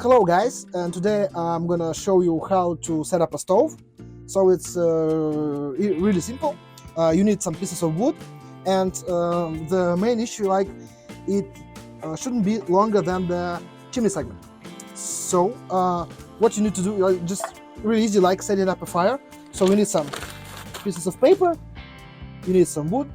Hello guys, and today I'm gonna show you how to set up a stove. So it's really simple. You need some pieces of wood, and the main issue, like, it shouldn't be longer than the chimney segment. So what you need to do, just really easy, like setting up a fire. So we need some pieces of paper, you need some wood,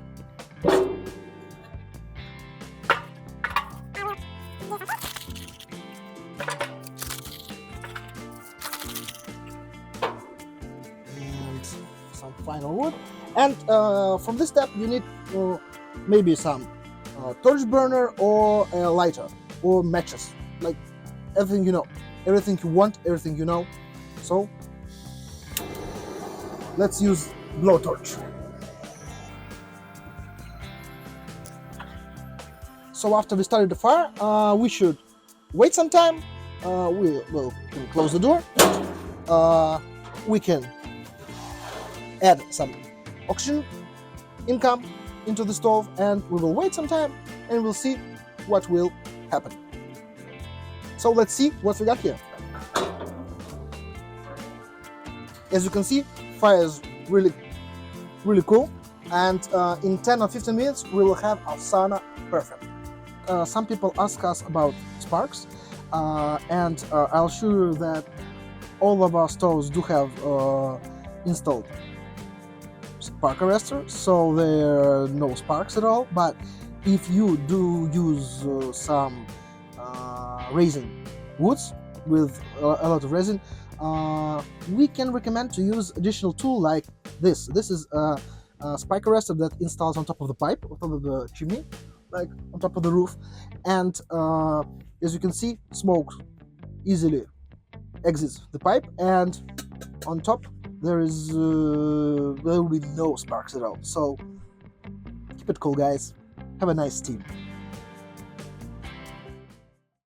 and some final wood. And from this step you need maybe some torch burner or a lighter or matches, like everything you know, everything you want, everything you know. So let's use blowtorch. So after we started the fire, we should wait some time. We will close the door. We can add some oxygen income into the stove, and we will wait some time and we'll see what will happen. So let's see what we got here. As you can see, fire is really cool, and in 10 or 15 minutes we will have our sauna perfect. Some people ask us about sparks, and I'll show you that all of our stoves do have installed spark arrestor, so there are no sparks at all. But if you do use some resin woods with a lot of resin, we can recommend to use additional tool like this. This is a spark arrestor that installs on top of the pipe, on top of the chimney, like on top of the roof, and as you can see, smoke easily exits the pipe, and on top there will be no sparks at all. So keep it cool, guys. Have a nice steam.